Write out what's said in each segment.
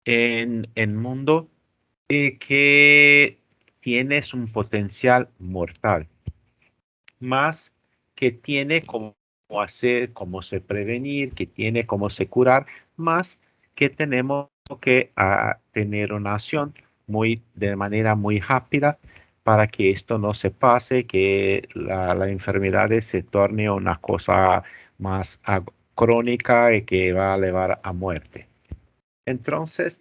en el mundo que tienes un potencial mortal, más que tiene cómo hacer, cómo se prevenir, que tiene cómo se curar, más que tenemos que tener una acción de manera muy rápida para que esto no se pase, que la enfermedad se torne una cosa más crónica y que va a llevar a muerte. Entonces,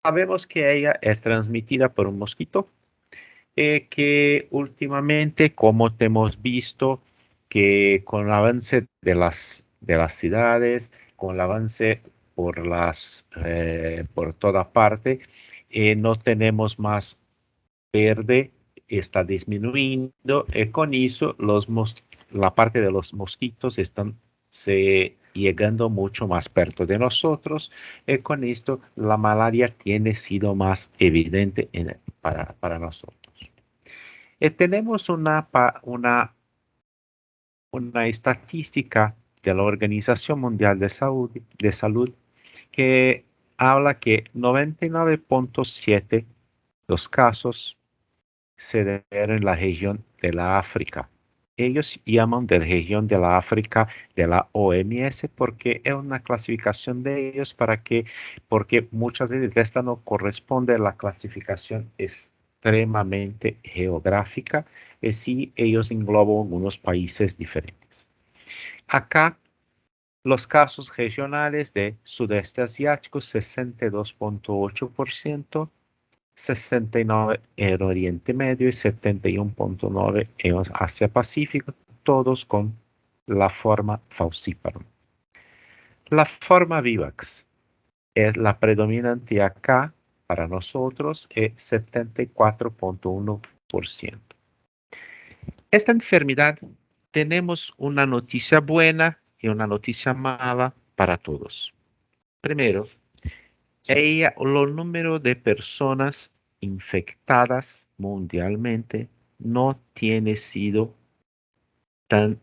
sabemos que ella es transmitida por un mosquito, que últimamente, como te hemos visto, que con el avance de las ciudades, con el avance por toda parte, no tenemos más verde, está disminuyendo, y con eso la parte de los mosquitos están llegando mucho más perto de nosotros, y con esto la malaria tiene sido más evidente para nosotros. Tenemos una estadística de la Organización Mundial de Salud que habla que 99.7 los casos se dan en la región de la África. Ellos llaman de la región de la África de la OMS porque es una clasificación de ellos porque muchas veces esta no corresponde a la clasificación extremadamente geográfica, y sí ellos engloban unos países diferentes. Acá los casos regionales de sudeste asiático, 62.8%, 69 en Oriente Medio y 71.9 en Asia Pacífico, todos con la forma falciparum. La forma vivax es la predominante acá para nosotros, es 74.1%. Esta enfermedad tenemos una noticia buena y una noticia mala para todos. Primero, los números de personas infectadas mundialmente no tiene sido tan,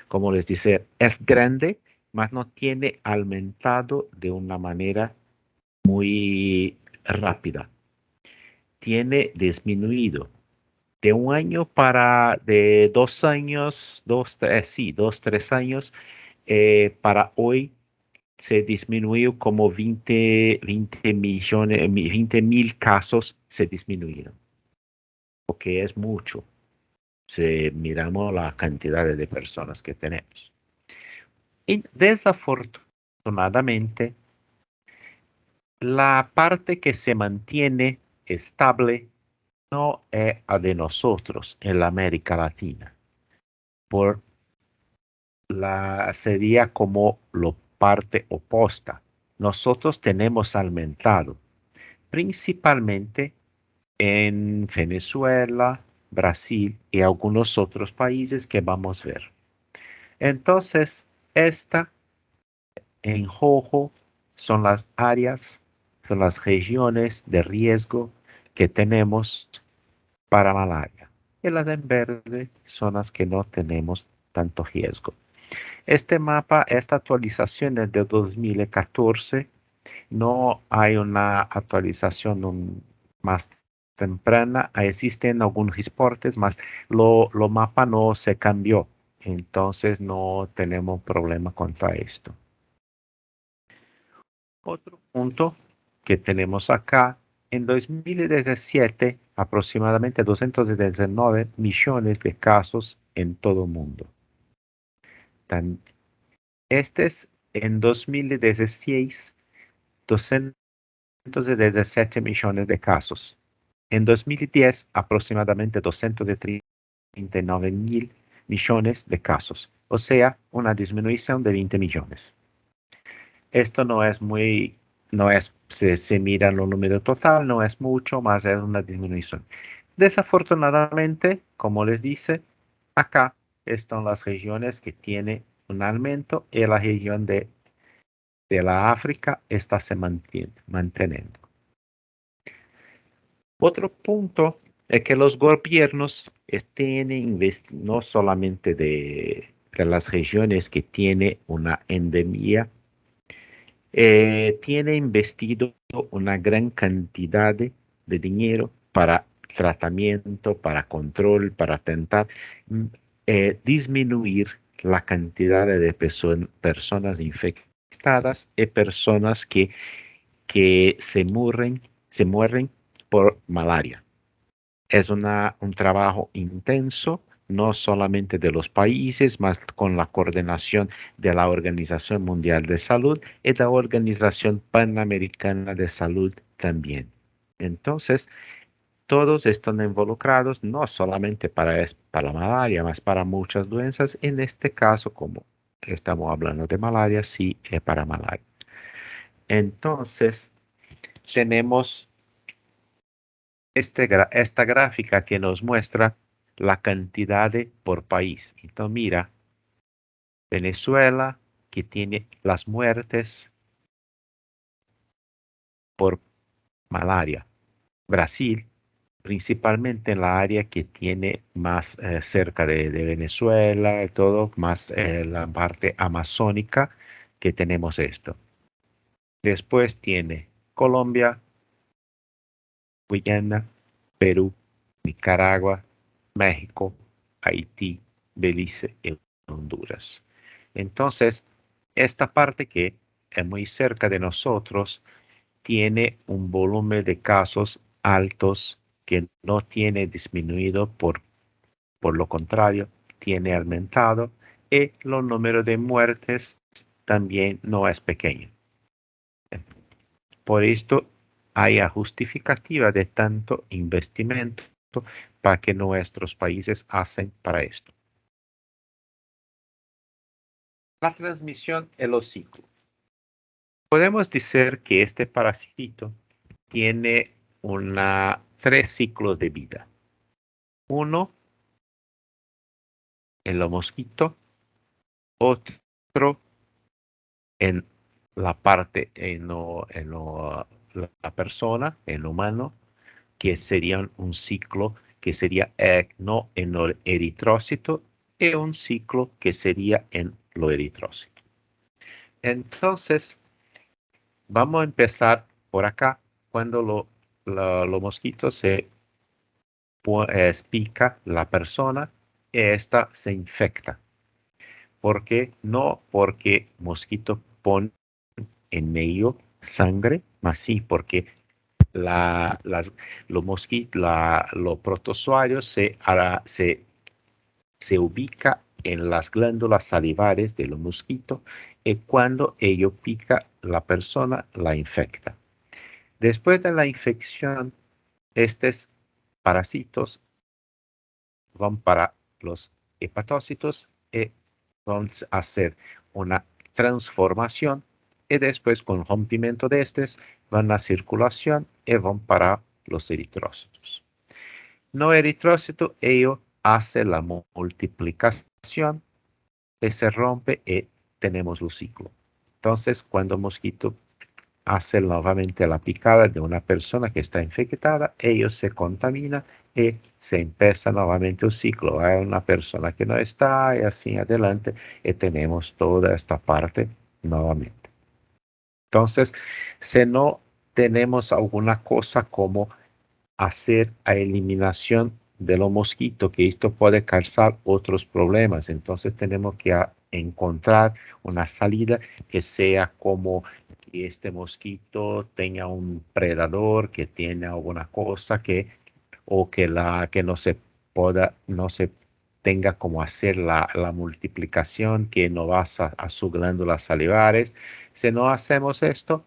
como les dice, es grande, mas no tiene aumentado de una manera muy rápida. Tiene disminuido. De 2 años, 2, 3 años, para hoy se disminuyó como 20 millones, 20.000 casos se disminuyeron, porque es mucho si miramos la cantidad de personas que tenemos. Y desafortunadamente, la parte que se mantiene estable no es la de nosotros en la América Latina, sería como la parte opuesta. Nosotros tenemos aumentado, principalmente en Venezuela, Brasil y algunos otros países que vamos a ver. Entonces, esta en rojo son las áreas, son las regiones de riesgo que tenemos para malaria. Y las en verde son las que no tenemos tanto riesgo. Este mapa, esta actualización es de 2014. No hay una actualización más temprana. Existen algunos reportes, más lo mapa no se cambió. Entonces no tenemos problema contra esto. Otro punto que tenemos acá, en 2017, aproximadamente 219 millones de casos en todo el mundo. Este es en 2016, 217 millones de casos. En 2010, aproximadamente 239 mil millones de casos, o sea, una disminución de 20 millones. Esto si se mira los números total, no es mucho, más es una disminución. Desafortunadamente, como les dice, acá están las regiones que tienen un aumento y la región de la África está se manteniendo. Otro punto es que los gobiernos tienen, no solamente de las regiones que tienen una endemia, tiene investido una gran cantidad de dinero para tratamiento, para control, para intentar mm, disminuir la cantidad de personas infectadas y personas que se mueren por malaria. Es un trabajo intenso, no solamente de los países, más con la coordinación de la Organización Mundial de Salud y la Organización Panamericana de Salud también. Entonces, todos están involucrados, no solamente para la malaria, más para muchas doenças. En este caso, como estamos hablando de malaria, sí es para malaria. Entonces, tenemos esta gráfica que nos muestra la cantidad por país. Entonces, mira, Venezuela, que tiene las muertes por malaria. Brasil, principalmente en la área que tiene más cerca de Venezuela y todo, más la parte amazónica que tenemos esto. Después tiene Colombia, Guyana, Perú, Nicaragua, México, Haití, Belice y Honduras. Entonces, esta parte que es muy cerca de nosotros tiene un volumen de casos altos que no tiene disminuido, por lo contrario, tiene aumentado y los números de muertes también no es pequeño. Por esto hay justificativa de tanto investimento para que nuestros países hacen para esto. La transmisión en los ciclos. Podemos decir que este parásito tiene tres ciclos de vida. Uno en los mosquitos, otro en la parte la persona, el humano, que sería un ciclo que sería no en el eritrócito y un ciclo que sería en lo eritrócito. Entonces, vamos a empezar por acá, cuando los mosquitos se pica la persona y esta se infecta. ¿Por qué? No porque mosquito pone en medio sangre, más sí porque los mosquitos, los protozoarios se ubica en las glándulas salivares de los mosquitos y cuando ello pica la persona la infecta. Después de la infección, estos parásitos van para los hepatócitos y van a hacer una transformación y después con rompimiento de estos van a circulación y van para los eritrócitos. No eritrócito, ello hace la multiplicación y se rompe y tenemos el ciclo. Entonces, cuando el mosquito hace nuevamente la picada de una persona que está infectada, ellos se contaminan y se empieza nuevamente el ciclo. Hay una persona que no está y así adelante y tenemos toda esta parte nuevamente. Entonces, si no tenemos alguna cosa como hacer a eliminación de los mosquitos, que esto puede causar otros problemas. Entonces tenemos que encontrar una salida que sea como que este mosquito tenga un predador, que tenga alguna cosa o que no se tenga como hacer la multiplicación, que no va a sus glándulas salivares. Si no hacemos esto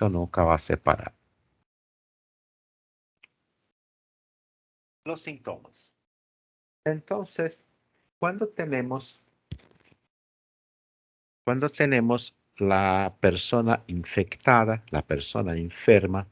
nunca va a separar. Los síntomas. Entonces, cuando tenemos la persona infectada, la persona enferma,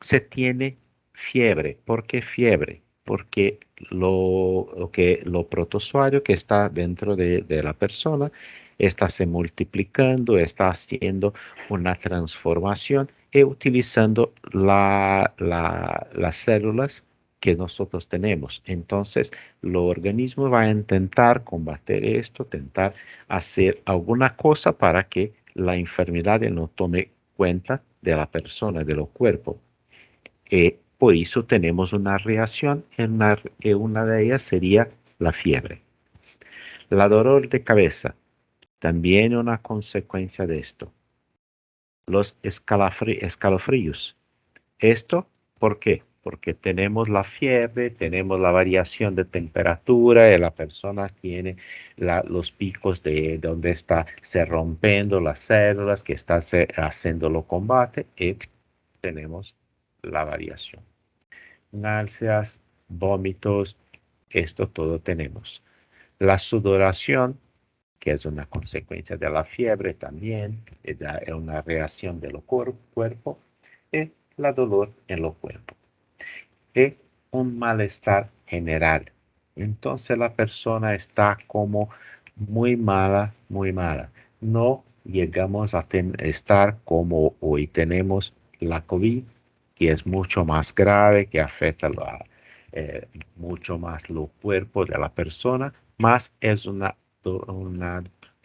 se tiene fiebre. ¿Por qué fiebre? Porque lo protozoario que está dentro de la persona está se multiplicando, está haciendo una transformación y utilizando las células que nosotros tenemos. Entonces, el organismo va a intentar combatir esto, intentar hacer alguna cosa para que la enfermedad no tome cuenta de la persona, de los cuerpos. Por eso tenemos una reacción, una de ellas sería la fiebre. La dolor de cabeza, también una consecuencia de esto. Los escalofríos. ¿Esto por qué? Porque tenemos la fiebre, tenemos la variación de temperatura, y la persona tiene los picos de donde está se rompiendo las células, que está haciendo los combates, y tenemos la variación. Náuseas, vómitos, esto todo tenemos. La sudoración, que es una consecuencia de la fiebre también, es una reacción del cuerpo, y la dolor en los cuerpos. Y un malestar general. Entonces la persona está como muy mala, muy mala. No llegamos a estar como hoy tenemos la COVID, que es mucho más grave, que afecta mucho más los cuerpos de la persona, más es una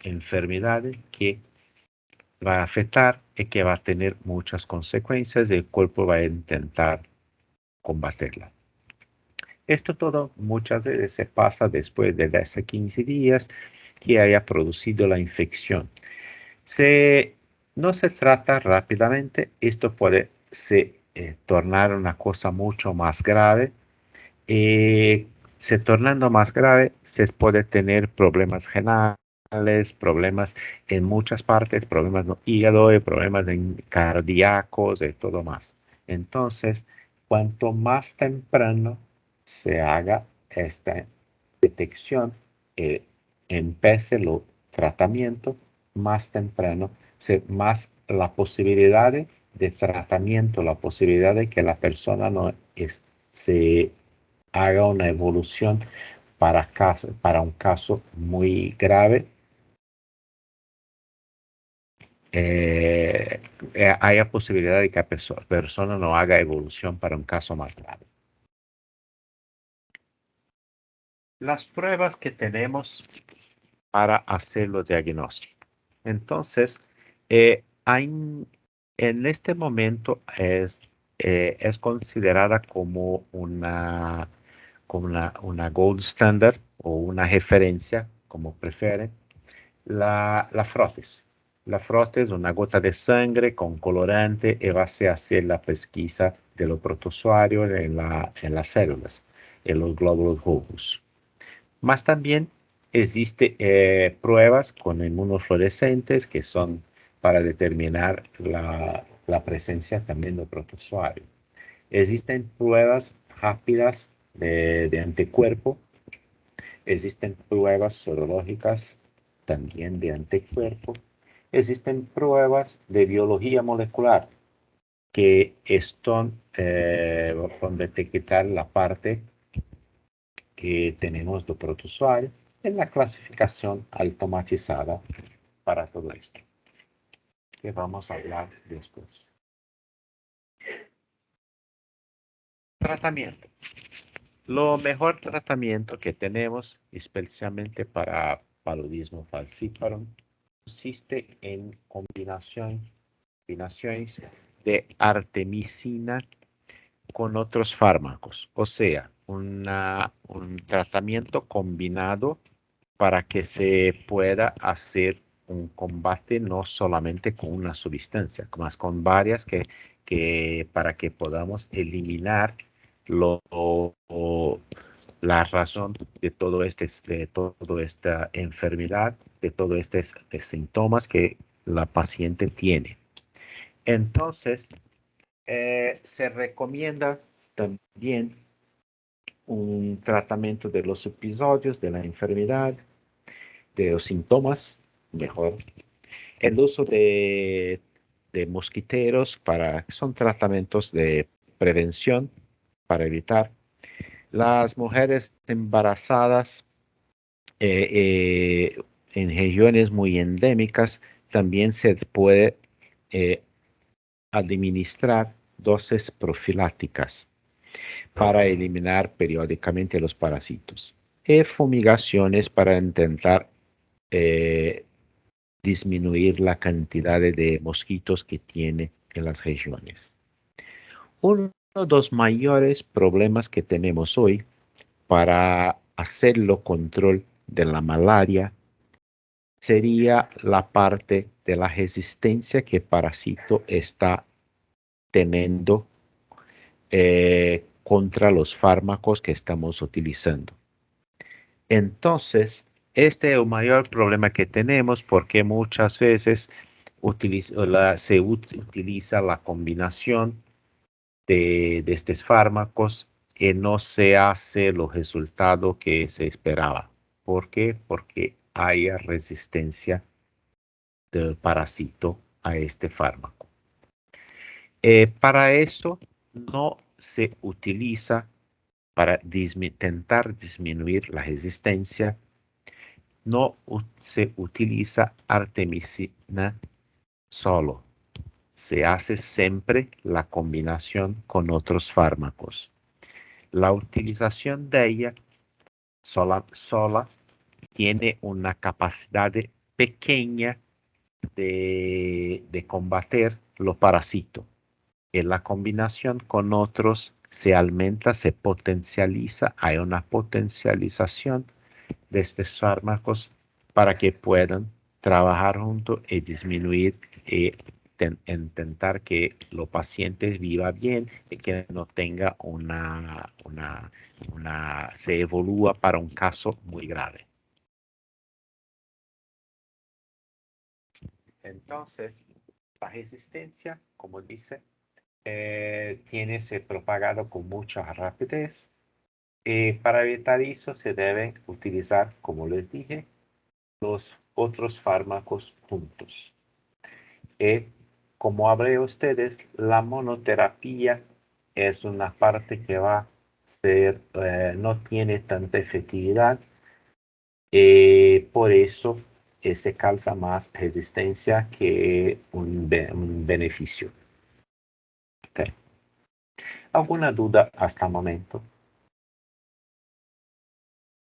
enfermedad que va a afectar y que va a tener muchas consecuencias y el cuerpo va a intentar combatirla. Esto todo muchas veces se pasa después de 10 a 15 días que haya producido la infección. Si no se trata rápidamente, esto puede tornar una cosa mucho más grave. Se tornando más grave, se puede tener problemas renales, problemas en muchas partes, problemas en hígado, y problemas cardíacos y todo más. Entonces, cuanto más temprano se haga esta detección, empiece el tratamiento más temprano, más la posibilidad de tratamiento, la posibilidad de que la persona no se haga una evolución para un caso muy grave, haya posibilidad de que la persona no haga evolución para un caso más grave. Las pruebas que tenemos para hacer los diagnósticos. Entonces, en este momento es considerada como una gold standard o una referencia, como prefieren, la frotis. La frotis es una gota de sangre con colorante y va a hacer la pesquisa de los protozoarios en las células, en los glóbulos rojos. Más también existe pruebas con inmunofluorescentes que son para determinar la presencia también de protozoarios. Existen pruebas rápidas de anticuerpo. Existen pruebas serológicas también de anticuerpo. Existen pruebas de biología molecular que están con detectar la parte que tenemos de protozoario en la clasificación automatizada para todo esto, que vamos a hablar después. Tratamiento. Lo mejor tratamiento que tenemos, especialmente para paludismo falciparum, consiste en combinaciones de artemisina con otros fármacos, o sea, un tratamiento combinado para que se pueda hacer un combate no solamente con una sustancia, más con varias para que podamos eliminar lo, la razón de toda esta enfermedad, de todos estos síntomas que la paciente tiene. Entonces, se recomienda también un tratamiento de los episodios de la enfermedad, de los síntomas, mejor. El uso de mosquiteros son tratamientos de prevención para evitar. Las mujeres embarazadas en regiones muy endémicas también se puede administrar dosis profilácticas para eliminar periódicamente los parásitos y fumigaciones para intentar disminuir la cantidad de mosquitos que tiene en las regiones. Uno de los mayores problemas que tenemos hoy para hacerlo control de la malaria sería la parte de la resistencia que el parásito está teniendo contra los fármacos que estamos utilizando. Entonces, este es el mayor problema que tenemos porque muchas veces se utiliza la combinación de estos fármacos y no se hace los resultados que se esperaba. ¿Por qué? Porque hay resistencia del parásito a este fármaco. Para eso no se utiliza, para intentar disminuir la resistencia, no se utiliza artemisina solo. Se hace siempre la combinación con otros fármacos. La utilización de ella sola tiene una capacidad pequeña de combatir los parásitos. En la combinación con otros se aumenta, se potencializa, hay una potencialización de estos fármacos para que puedan trabajar juntos y disminuir y intentar que los pacientes vivan bien y que no tenga se evolúa para un caso muy grave. Entonces, la resistencia, como dice, tiene se propagado con mucha rapidez. Para evitar eso se deben utilizar, como les dije, los otros fármacos juntos. Como hablé ustedes, la monoterapia es una parte que va a ser, no tiene tanta efectividad, por eso se causa más resistencia que un beneficio. Okay. ¿Alguna duda hasta el momento?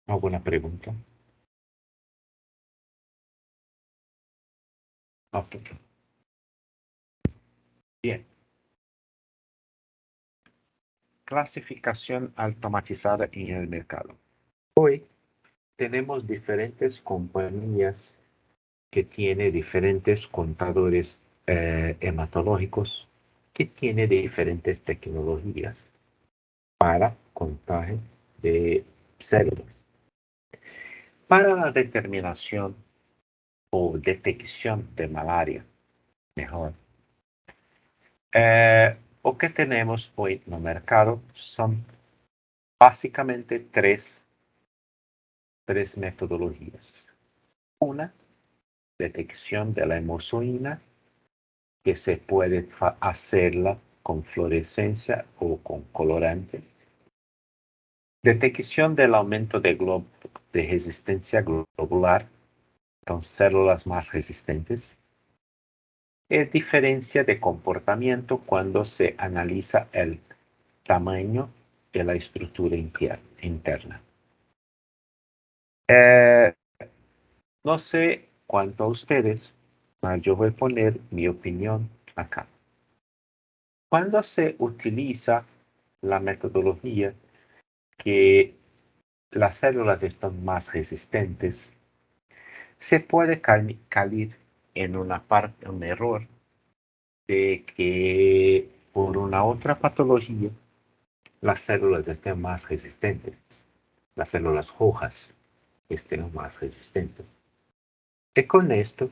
¿Alguna pregunta? Ok. Bien. Clasificación automatizada en el mercado. Hoy tenemos diferentes compañías que tienen diferentes contadores hematológicos, que tienen diferentes tecnologías para contaje de células. Para la determinación o detección de malaria, mejor, lo que tenemos hoy en el mercado son básicamente tres metodologías. Una, detección de la hemozoína, que se puede hacerla con fluorescencia o con colorante. Detección del aumento de resistencia globular con células más resistentes. Diferencia de comportamiento cuando se analiza el tamaño de la estructura interna. No sé cuánto a ustedes, pero yo voy a poner mi opinión acá. Cuando se utiliza la metodología que las células están más resistentes, se puede caer en un error de que por una otra patología las células estén más resistentes, las células rojas estén más resistentes. Y con esto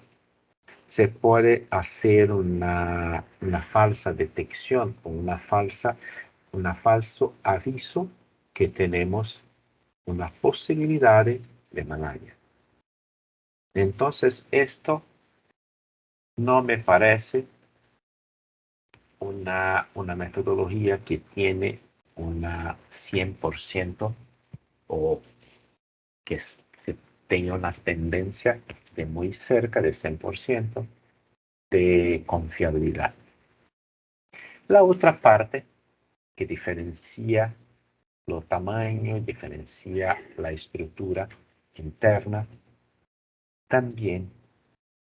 se puede hacer una falsa detección o un falso aviso que tenemos una posibilidad de malaria. Entonces, esto no me parece una metodología que tiene una 100% o que tenga una tendencia de muy cerca de 100% de confiabilidad. La otra parte que diferencia los tamaños, diferencia la estructura interna, también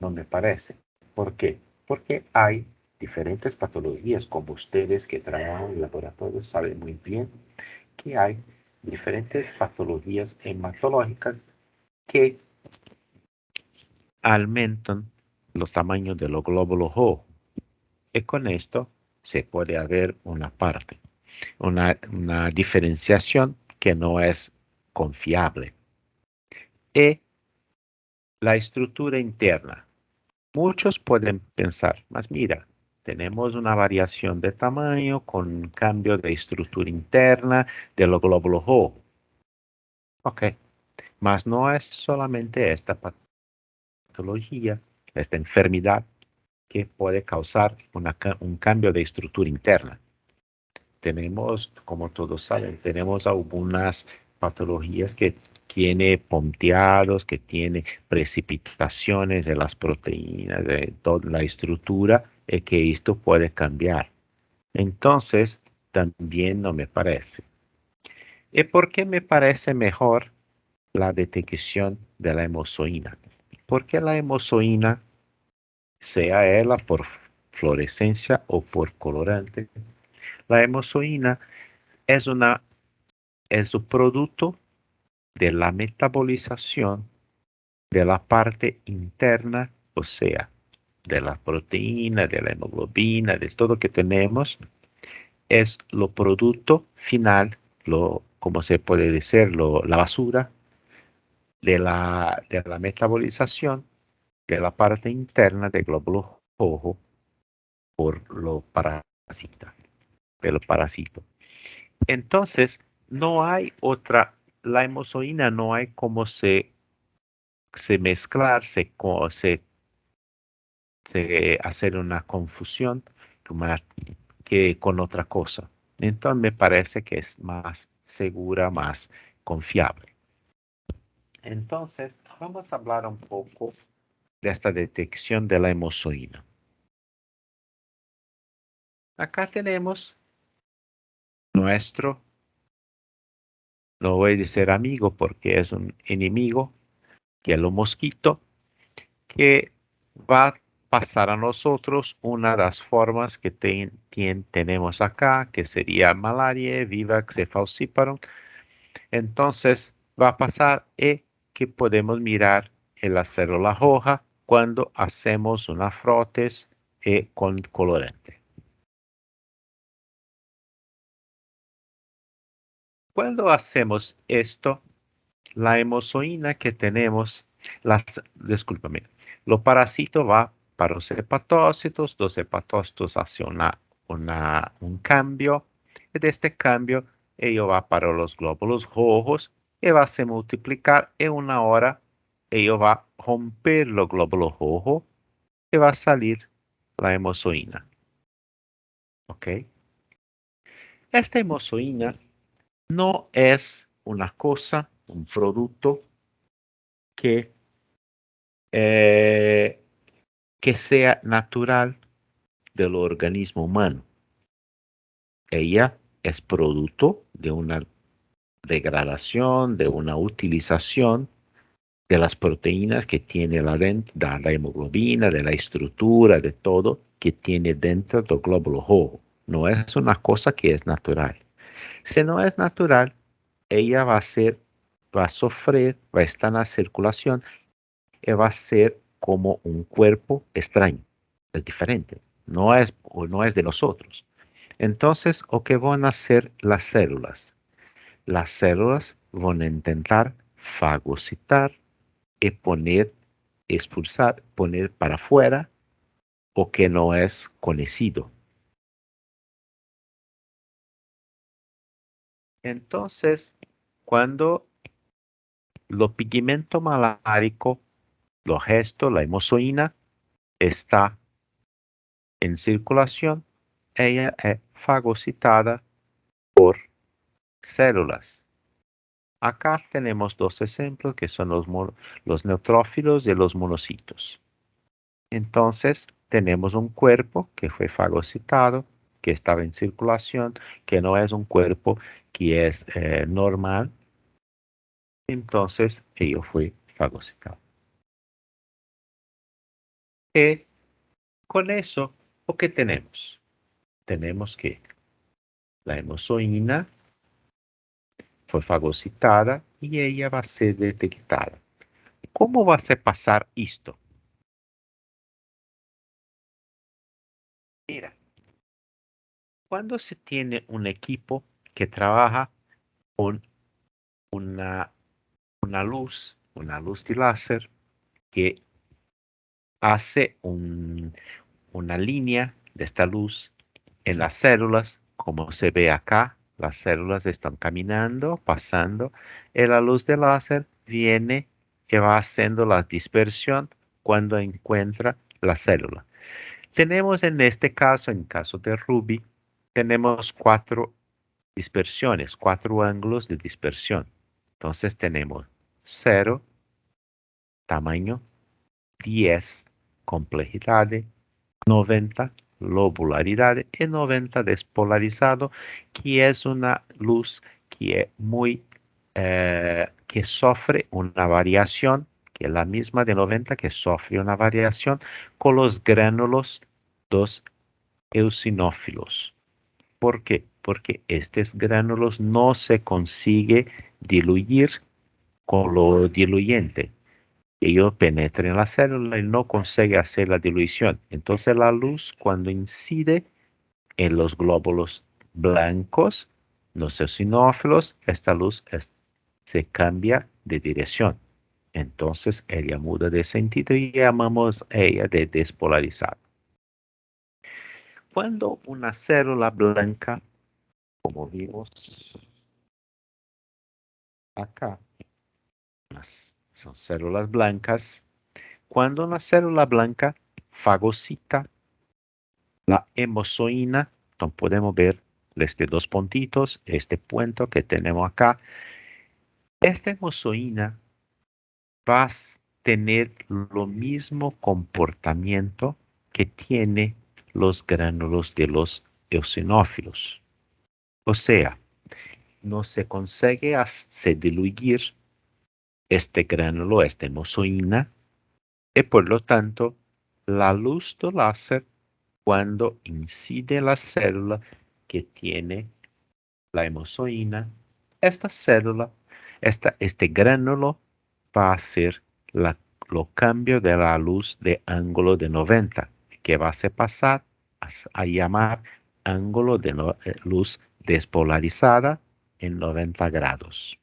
no me parece. ¿Por qué? Porque hay diferentes patologías, como ustedes que trabajan en laboratorio saben muy bien que hay diferentes patologías hematológicas que aumentan los tamaños de los glóbulos rojos. Y con esto se puede haber una diferenciación que no es confiable. Y la estructura interna. Muchos pueden pensar, mas mira, tenemos una variación de tamaño con un cambio de estructura interna de los glóbulos rojos. Ok, mas no es solamente esta patología, esta enfermedad que puede causar un cambio de estructura interna. Tenemos, como todos saben, tenemos algunas patologías que tiene ponteados, que tiene precipitaciones de las proteínas, de toda la estructura, y que esto puede cambiar. Entonces, también no me parece. ¿Y por qué me parece mejor la detección de la hemozoína? Porque la hemozoína, sea ella por fluorescencia o por colorante, la hemozoína es un producto de la metabolización de la parte interna, o sea, de la proteína, de la hemoglobina, de todo que tenemos, es lo producto final, como se puede decir, la basura de la metabolización de la parte interna del glóbulo rojo por lo parasita, de los parásitos. Entonces, no hay otra, la hemozoína no hay como se mezclar, hacer una confusión que con otra cosa. Entonces me parece que es más segura, más confiable. Entonces, vamos a hablar un poco de esta detección de la hemozoína. Acá tenemos nuestro, no voy a decir amigo porque es un enemigo, que es el mosquito, que va a pasar a nosotros una de las formas que tenemos acá, que sería malaria, vivax, falciparum. Entonces va a pasar que podemos mirar en la célula roja cuando hacemos una frotes con colorante. Cuando hacemos esto, la hemozoína que tenemos, discúlpame, lo parásito va para los hepatócitos hacen un cambio, y de este cambio ello va para los glóbulos rojos y va a se multiplicar en una hora, ello va a romper los glóbulos rojos y va a salir la hemozoína. ¿Ok? Esta hemozoína no es una cosa, un producto que eh, que sea natural del organismo humano. Ella es producto de una degradación, de una utilización de las proteínas que tiene la hemoglobina, de la estructura, de todo que tiene dentro del glóbulo rojo. No es una cosa que es natural. Si no es natural, ella va a sufrir, va a estar en la circulación y va a ser como un cuerpo extraño. Es diferente. No es de nosotros. Entonces, ¿o qué van a hacer las células? Las células van a intentar fagocitar y expulsar, poner para afuera o que no es conocido. Entonces, cuando lo pigmento malárico, los gestos, la hemozoína, está en circulación, ella es fagocitada por células. Acá tenemos dos ejemplos que son los neutrófilos y los monocitos. Entonces, tenemos un cuerpo que fue fagocitado, que estaba en circulación, que no es un cuerpo que es normal. Entonces, ello fue fagocitado. Y con eso, ¿o qué tenemos? Tenemos que la hemozoína fue fagocitada y ella va a ser detectada. ¿Cómo va a se pasar esto? Mira, cuando se tiene un equipo que trabaja con una, una luz de láser que hace una línea de esta luz en las células, como se ve acá, las células están caminando, pasando, y la luz de láser viene y va haciendo la dispersión cuando encuentra la célula. Tenemos en este caso, en caso de Ruby, tenemos cuatro dispersiones, cuatro ángulos de dispersión. Entonces tenemos 0, tamaño, 10, complejidad, 90, lobularidad y 90 despolarizado, que es una luz que es que sufre una variación, que es la misma de 90, que sufre una variación con los gránulos dos eosinófilos. ¿Por qué? Porque estos gránulos no se consigue diluir con lo diluyente. Ellos penetran en la célula y no consigue hacer la dilución. Entonces la luz cuando incide en los glóbulos blancos, los eosinófilos, esta luz se cambia de dirección. Entonces ella muda de sentido y llamamos a ella de despolarizada. Cuando una célula blanca, como vimos acá, son células blancas, cuando una célula blanca fagocita la hemozoína, entonces podemos ver este dos puntitos, este punto que tenemos acá. Esta hemozoína va a tener lo mismo comportamiento que tiene los gránulos de los eosinófilos. O sea, no se consigue hacer diluir este gránulo, esta hemozoína, y por lo tanto, la luz del láser, cuando incide en la célula que tiene la hemozoína, esta célula, este gránulo va a hacer lo cambio de la luz de ángulo de 90, que va a hacer pasar a llamar ángulo de luz despolarizada en 90 grados.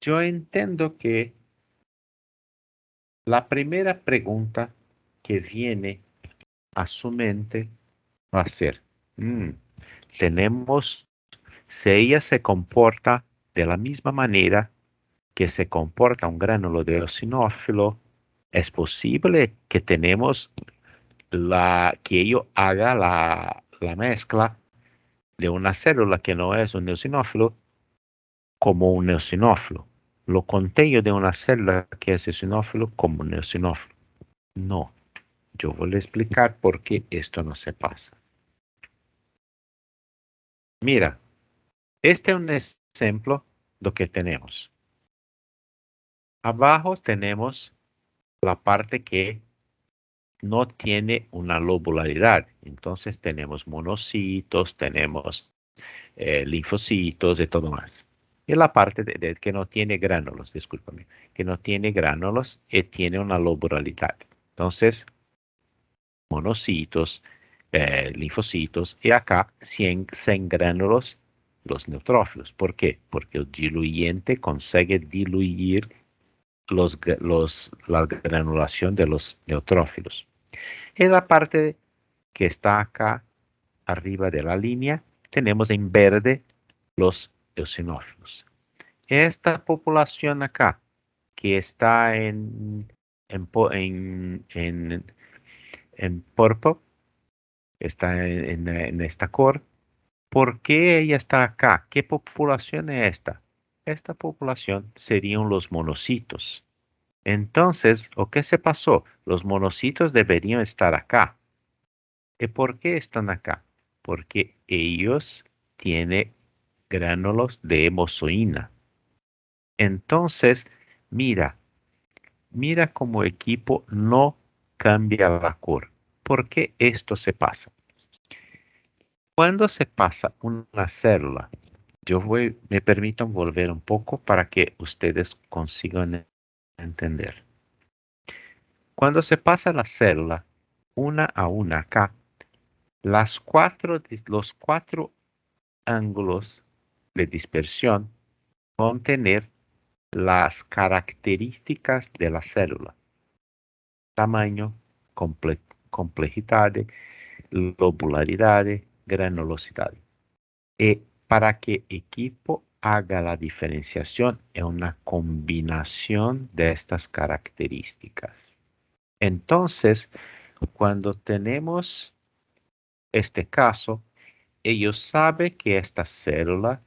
Yo entiendo que la primera pregunta que viene a su mente va a ser, tenemos, si ella se comporta de la misma manera que se comporta un gránulo de eosinófilo, es posible que tenemos que ello haga la mezcla de una célula que no es un eosinófilo como un eosinófilo. Lo conté de una célula que es eosinófilo como un eosinófilo. No, yo voy a explicar por qué esto no se pasa. Mira, este es un ejemplo de lo que tenemos. Abajo tenemos la parte que no tiene una lobularidad. Entonces tenemos monocitos, tenemos linfocitos y todo más. Y la parte que no tiene gránulos, discúlpame, que no tiene gránulos y tiene una lobularidad. Entonces, monocitos, linfocitos y acá 100 gránulos los neutrófilos. ¿Por qué? Porque el diluyente consigue diluir la granulación de los neutrófilos. En la parte que está acá arriba de la línea, tenemos en verde los eosinófilos. Esta población acá, que está en purple, está en esta cor, ¿por qué ella está acá? ¿Qué población es esta? Esta población serían los monocitos. Entonces, ¿o qué se pasó? Los monocitos deberían estar acá. ¿Y por qué están acá? Porque ellos tienen gránulos de hemozoína. Entonces, mira, mira cómo equipo no cambia la cor. ¿Por qué esto se pasa? Cuando se pasa una célula, me permitan volver un poco para que ustedes consigan entender. Cuando se pasa la célula una a una acá, los cuatro ángulos de dispersión van a tener las características de la célula: tamaño, complejidad, lobularidad, granulosidad. Y para que equipo haga la diferenciación es una combinación de estas características. Entonces, cuando tenemos este caso, ellos saben que esta célula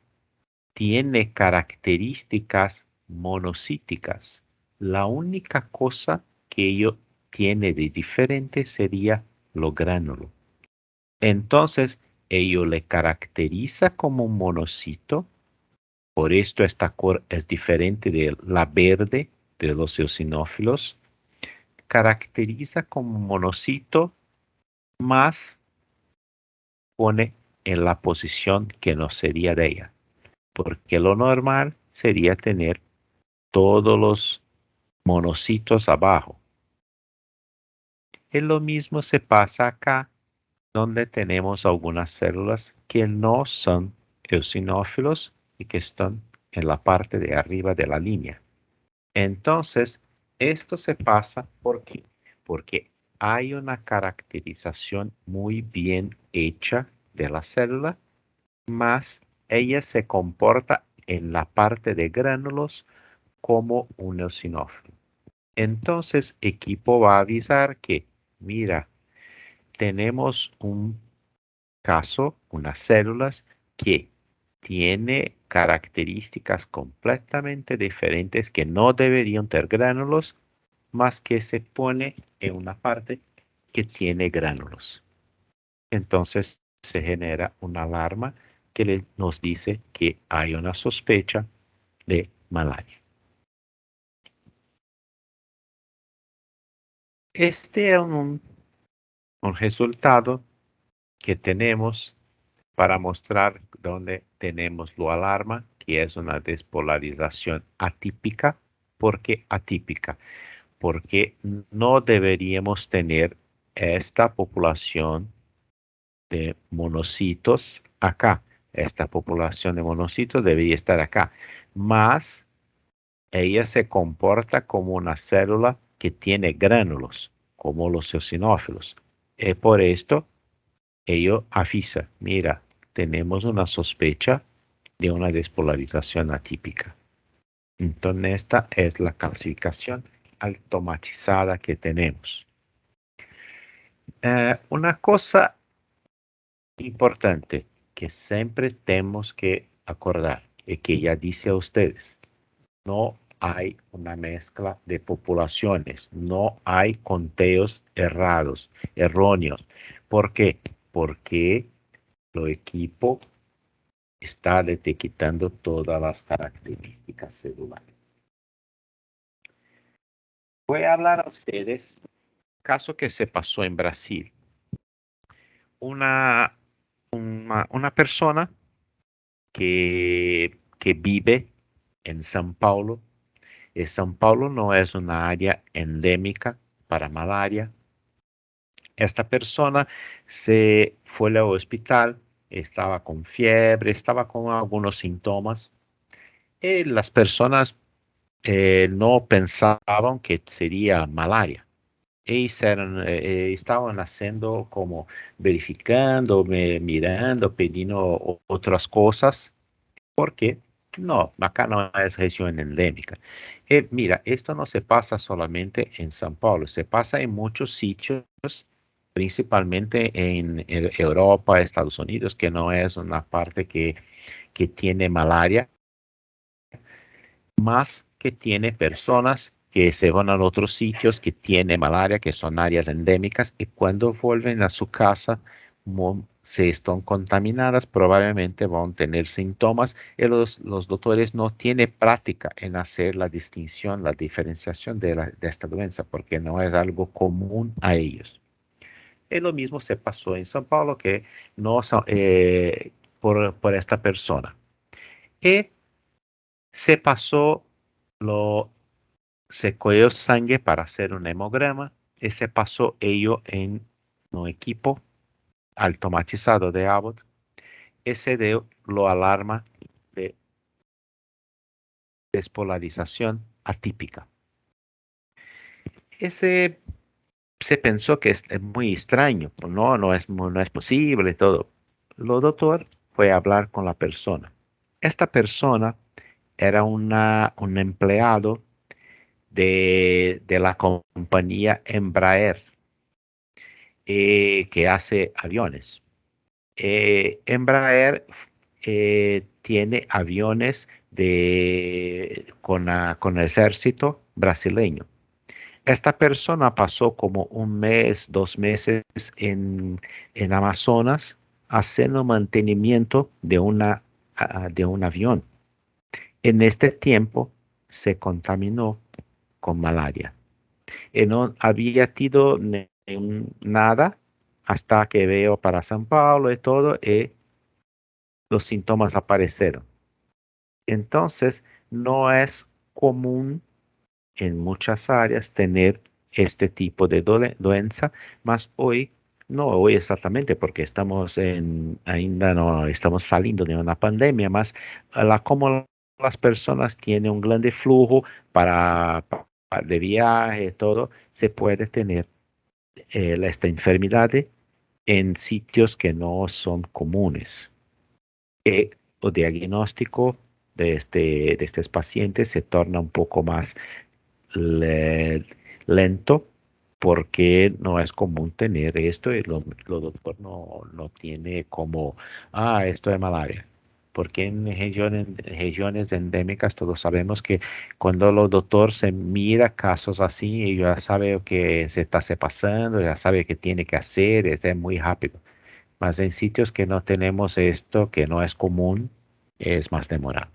tiene características monocíticas. La única cosa que ello tiene de diferente sería lo gránulo. Entonces, ello le caracteriza como un monocito. Por esto esta cor es diferente de la verde de los eosinófilos. Caracteriza como monocito, más pone en la posición que no sería de ella. Porque lo normal sería tener todos los monocitos abajo. Y lo mismo se pasa acá, donde tenemos algunas células que no son eosinófilos y que están en la parte de arriba de la línea. Entonces, esto se pasa porque hay una caracterización muy bien hecha de la célula, más ella se comporta en la parte de gránulos como un eosinófilo. Entonces, equipo va a avisar que, mira, tenemos un caso, unas células que tiene características completamente diferentes que no deberían tener gránulos, más que se pone en una parte que tiene gránulos. Entonces se genera una alarma que nos dice que hay una sospecha de malaria. Este es un resultado que tenemos para mostrar dónde tenemos la alarma, que es una despolarización atípica. ¿Por qué atípica? Porque no deberíamos tener esta población de monocitos acá. Esta población de monocitos debería estar acá. Más ella se comporta como una célula que tiene gránulos, como los eosinófilos. Y por esto, ello avisa, mira, tenemos una sospecha de una despolarización atípica. Entonces, esta es la clasificación automatizada que tenemos. Una cosa importante que siempre tenemos que acordar y que ya dice a ustedes, no hay una mezcla de poblaciones, no hay conteos erróneos. ¿Por qué? Porque el equipo está detectando todas las características celulares. Voy a hablar a ustedes un caso que se pasó en Brasil. Una persona que vive en São Paulo. São Paulo no es una área endémica para malaria. Esta persona se fue al hospital, estaba con fiebre, estaba con algunos síntomas. Y las personas no pensaban que sería malaria. Estaban haciendo como verificando, mirando, pidiendo otras cosas. ¿Por qué? No, acá no es región endémica. Mira, esto no se pasa solamente en São Paulo, se pasa en muchos sitios, principalmente en Europa, Estados Unidos, que no es una parte que tiene malaria, más que tiene personas que se van a otros sitios que tienen malaria, que son áreas endémicas, y cuando vuelven a su casa si están contaminadas, probablemente van a tener síntomas y los doctores no tienen práctica en hacer la distinción, la diferenciación de esta doença, porque no es algo común a ellos. Y lo mismo se pasó en São Paulo, que no por esta persona. Y se pasó, lo, se cogió sangre para hacer un hemograma y se pasó ello en un equipo automatizado de Abbott. Ese dio lo alarma de despolarización atípica. Ese se pensó que es muy extraño, no es posible todo. Lo doctor fue a hablar con la persona. Esta persona era un empleado de la compañía Embraer, que hace aviones. Embraer tiene aviones con el ejército brasileño. Esta persona pasó como un mes, 2 meses en Amazonas haciendo mantenimiento de un avión. En este tiempo se contaminó con malaria y no había tido nada hasta que veo para San Paulo y todo, y los síntomas aparecieron. Entonces, no es común en muchas áreas tener este tipo de doença, mas hoy, no hoy exactamente, porque ainda no estamos saliendo de una pandemia, mas como las personas tienen un grande flujo de viaje, todo, se puede tener esta enfermedad en sitios que no son comunes. Y el diagnóstico de estos pacientes se torna un poco más le- lento porque no es común tener esto y lo doctor no tiene como, esto es malaria. Porque en regiones endémicas todos sabemos que cuando el doctor se mira casos así, y ya sabe lo que se pasando, ya sabe qué tiene que hacer, es muy rápido. Mas en sitios que no tenemos esto, que no es común, es más demorado.